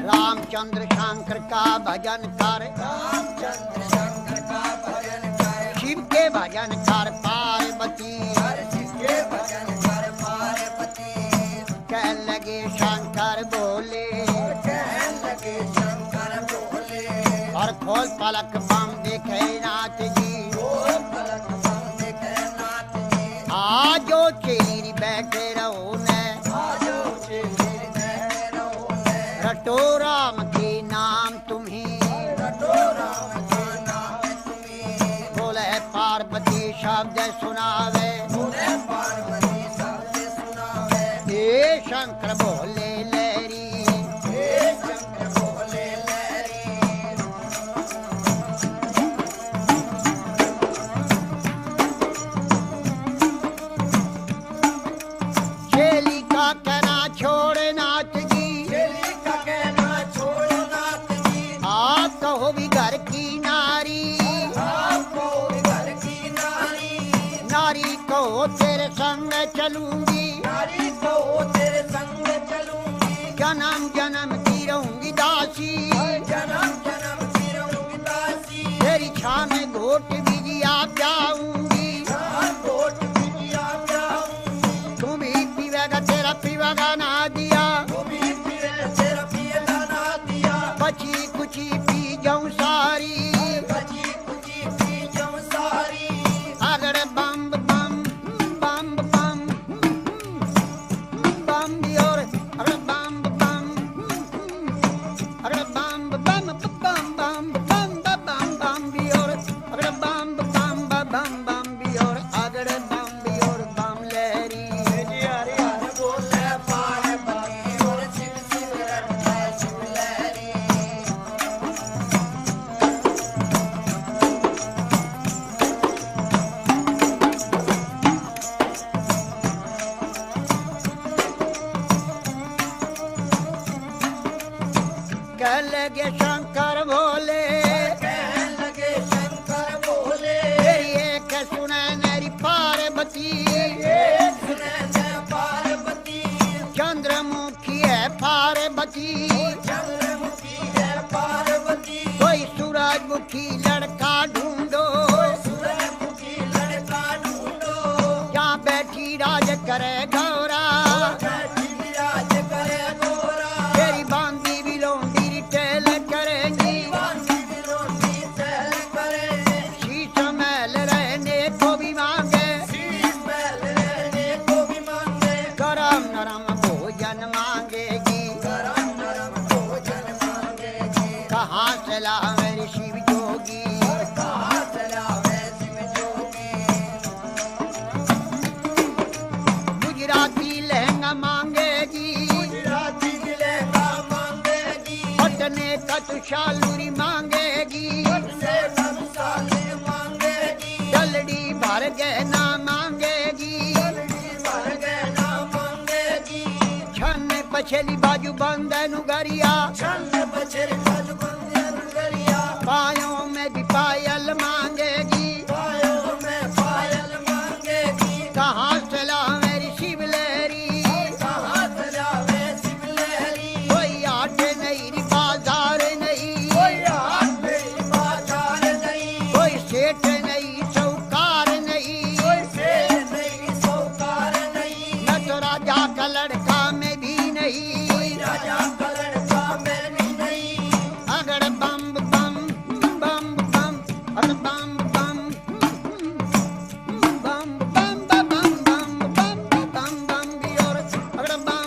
रामचंद्र शंकर का भजन कर, रामचंद्र शंकर का भजन कर, शिव के भजन कर पार्वती, शिव के भजन कर पार्वती। कह लगे शंकर बोले, कहने लगे शंकर बोले, और खोल पलक बम देखे नाथ जी, खोल पलक बम देखे नाथ जी। आजो चेरी बैठे रहो ने, आजो चेली बैठे रहो ने, रटो राम के नाम तुम्हें, रटो राम के नाम तुम्हें। बोले पार्वती शब्द सुनावे, बोले पार्वती शब्द सुनावे, हे शंकर बोले लहरी, हे शंकर बोले लहरी। चेली का कहना छोड़ नाथ जी, चेली का कहना छोड़ो नाथ जी, आप कहो भी घर की नारी, आपको घर की नारी, नारी कहो तेरे संग चलूंगी, नारी को तेरे संग चलूंगी। जन्म जन्म की रहूंगी दासी, जन्म जन्म की रहूंगी दासी, तेरी छान में घोट बीजिया जाऊंगी, जहाँ कोट बिटिया जाऊंगी। तुम ही पीवेगा तेरा पीवेगा ना दिया, तू भी पीवे तेरा पिएगा ना दिया, बची कुची पी जाऊं सारी, बची कुची पी जाऊं सारी। अगर बम बम बम बम बम भी और अगर बम बम अगर बम बम बम बम बम बम बम भी और अगर बम बम बम भी और अगर बम भी और बम लहरी, जी हरे हरे बोले पार्वती और शिव शिव रटता शिव लहरी। कह लगे शंकर भोले, कहने लगे शंकर बोले, तेरी एक सुने मेरी पार्वती, एक सुने जय पार्वती, चंद्रमुखी है पार्वती, चंद्रमुखी है पार्वती। कोई सूरजमुखी लड़का ढूंढो, सूरजमुखी लड़का ढूंढो, जहाँ बैठी राज करे गौरा, बैठी विराज करे गोरा, तेरी बांदी भी लोंडी टेल करेंगी, बांधी बिलोंडी चल करे, शीश महल रहने को भी मांगे, शीश महल रहने को भी मांगे, गरम नरम भोजन मांगेगी, गरम नरम भोजन मांगेगी। कहाँ से लावे रे शिव जोगी, कहाँ चलावे शिव जोगी, गुजराती लहंगा मांगेगी, गुजराती लहंगा मांगेगी, पटने का तुषालूरी मांगेगी, से धर्मशाले मांगेगी, जलडी भर गहना मांगेगी, भर गहना मांगेगी। छन पछली बाजू बंदन गरिया, छंद बछर कल बंदन गरिया, पायों में भी पायल मांगेगी, पायों में पायल मांगेगी। कहाँ से लावे रे शिव लहरी, कहाँ चलावे शिव लहरी, कोई आट नहीं रे बाजार नहीं, कोई हाथ में बाजार नहीं, कोई सेठ नहीं सौकार नहीं, कोई शेर नहीं सौकार नहीं, न तो राजा का लड़का में भी नहीं, कोई राजा का लड़का में भी नहीं। अगर बम बम बम बम अगर बम बम बम बम बम बम बम बम बम भी और अगर बम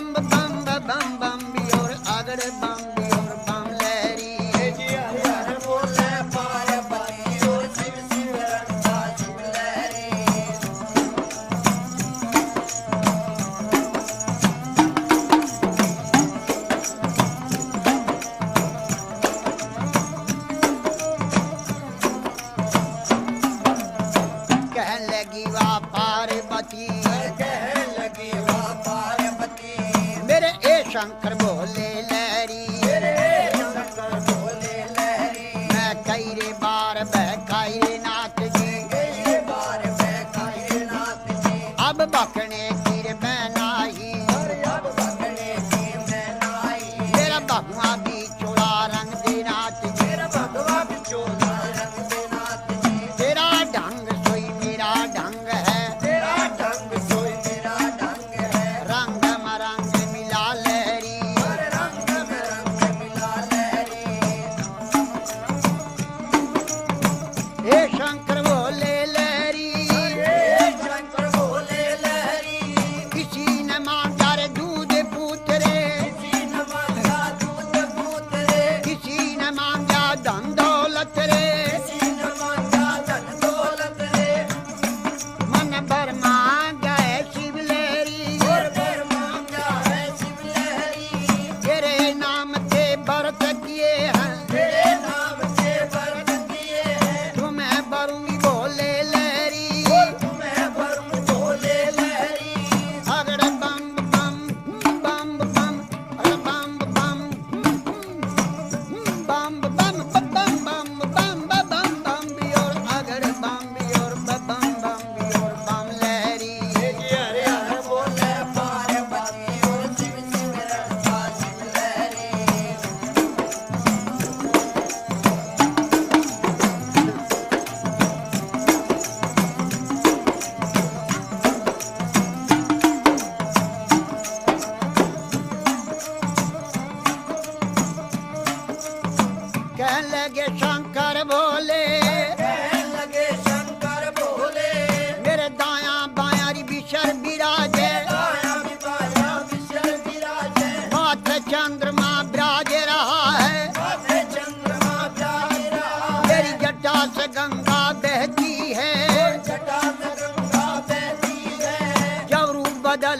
बम भी और अगर बम भी और बम लहरी, जी हरे हरे बोले पार्वती और शिव शिव रटता शिव लहरी। कहने लगी वाह पार्वती, कहने लगी वाह पार्वती, मेरे ए शंकर भोले लहरी, मेरे शंकर बोले लहरी, मैं कई रे बार बहकाई रे नाथ जी, कई बार बहकाए नाथ जी, अब बकने की रे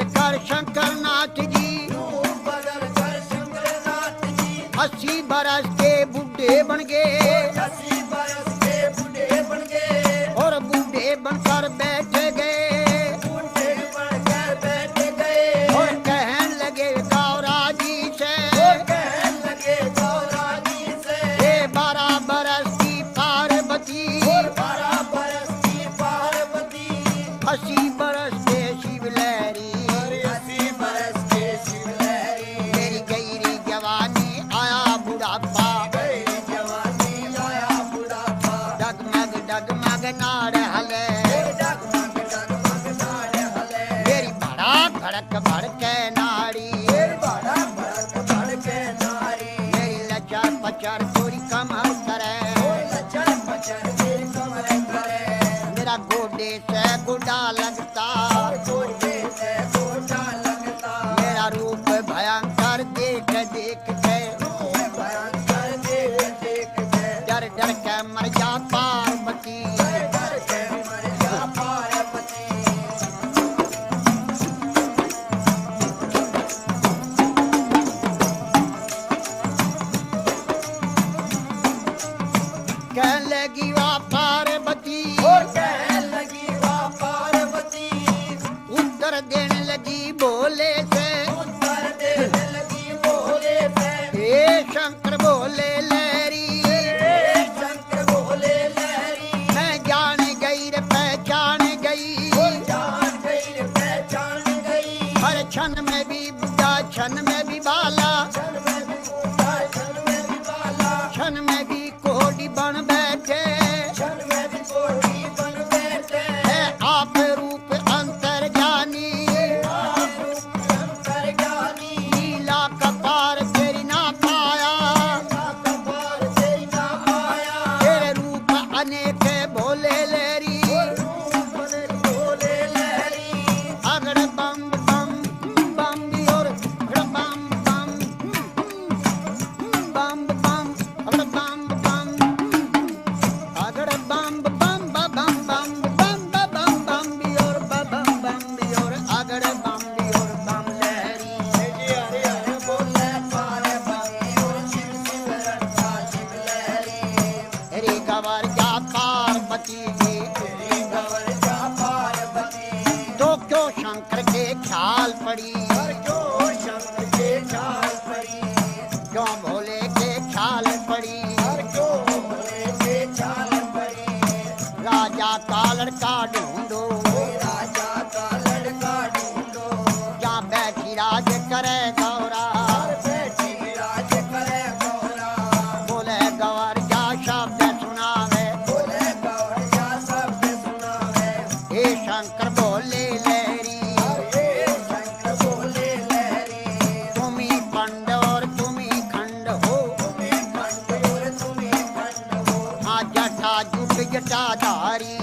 बदल कर शंकर नाथ जी, रूप बदल कर शंकरनाथ जी 80 बरस के बूढ़े बन गए 80 बरस के बूढ़े बन गए और बूढ़े बनकर बैठ गए बूढ़े बनकर बैठ गए और कहने लगे गौरा जी से, कहने लगे गौरा जी से ये 12 बरस की पार्वती 12 बरस की पार्वती 80 बरस के शिवलहरी 80 बरस के शिवलहरी मेरी गहरी जवानी आया बुढ़ापा गई जवानी आया बुढ़ापा डगमग डगमग नाड़ हले डगमग डगमग नाड़ हले मेरी भड़क भड़क भड़के नाड़ी बड़ा भड़क भड़के नारी मेरी लचर पचर पूरी कमर करे लचर पचर के कमर करे मेरा गोडे से गुडा लगता गोटे से गोटा लगता मेरा रूप भयंकर देख देख के भयंकर देख देख के डर डर के मर जा पार्वती डर के मर जा पार्वती कहने लगी वाह पार्वती और कहने लगी वाह पार्वती उत्तर देने लगी बोले से उत्तर देने लगी बोले से हे शंकर बोले लहरी शंकर बोले लहरी मैं जान गई रे पहचान गई जान गई रे पहचान गई हर क्षण में भी बुढ़ा क्षण में भी बाला क्षण में भी बूढ़ा क्षण में भी बाला क्षण में भी कोहड़ी बन बैठे क्षण में भी कोठी बन बैठे है आप रूप अंतर जानी अंतर ज्ञानी लीला कपार तेरी ना पाया कपार तेरी ना आया तेरे रूप अनेक भोले लहरी बोले लहरी अगड़ बम बम बम भी और अगड़ बम बम बम बम अगड़ बम बम अगड़ बम बम बम बम बम बम बम भी और बम बम भी और अगड़ बम भी और बम लहरी हरे हरे बोले पार्वती और शिव शिव रट्टा शिव लहरी रे गवर जा पार्वती जी तेरी गवर जा पार्वती तो क्यों शंकर के ख्याल पड़ी हर क्यों शंकर के चाल पड़ी क्यों भोले के ख्याल पड़ी हर क्यों बोले के चाल पड़ी राजा का लड़का ढूंढो राजा का लड़का ढूंढो जहाँ बैठी राज करे गौरा बैठी राज करे गौरा बोले गवर जा शब्द सुनावे बोले गौर जा शब्द सुनावे हे शंकर बोले लहरी हे शंकर बोले लहरी तुम्ही पंड और तुम्ही खंड हो तुम्हें खंड और तुम्हें खंड हो हाँ जटा जुट जटाधारी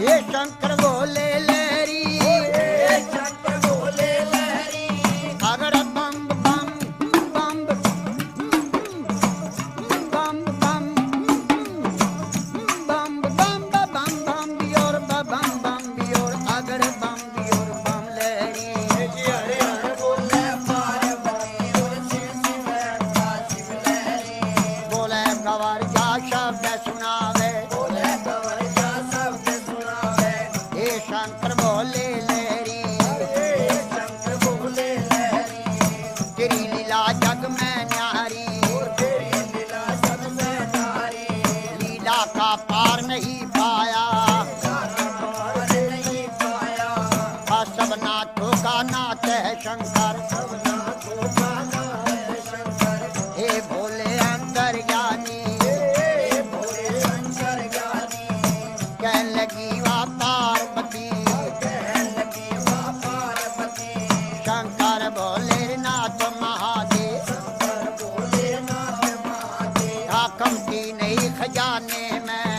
हे शंकर बोले लहरी हे शंकर बोले लहरी अगर बम बम बम बम बम बम बम बम बम भी और बम भी और अगर बम भी और बम लहरी हरे हरे बोले पार्वती और शिव शिव रट्टा शिव लहरी बोले गवर जा शब्द सुनावे बोले गौर जा शब्द सुनावे हे शंकर बोले लहरी हे शंकर बोले लहरी तेरी लीला जग में न्यारी तेरी लीला सब में नारी लीला का पार नहीं पाया पार नहीं पाया सब नाथों का नाथ है शंकर सबना को गाना है शंकर हे भोले अंतर ज्ञानी हे भोले शंकर ज्ञानी कहने लगी वाह पार्वती कहने लगी वाह पार्वती शंकर भोले नाथ महादेव शंकर बोले नाथ महादेव का कमती नहीं खजाने में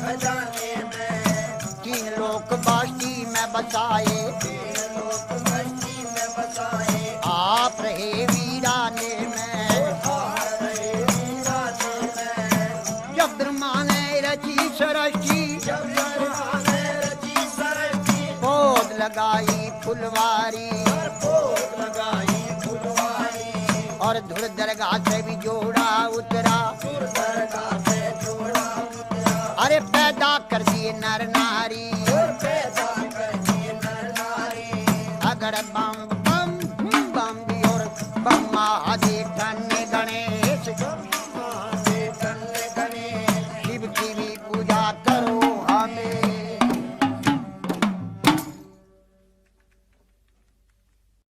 खजाने में 3 लोक बास्ती में बसाए लोक मस्ती में बसाए आप रहे वीराने में रहे वीराने में जब ब्रह्मा ने रची सृष्टि जब ब्रह्मा ने लगाई फुलवारी भोग लगाई फुलवारी और धुर दरगाह से भी जोड़ा उतरा दरगाह से जोड़ा उतरा अरे पैदा कर दिए नर नारी पैदा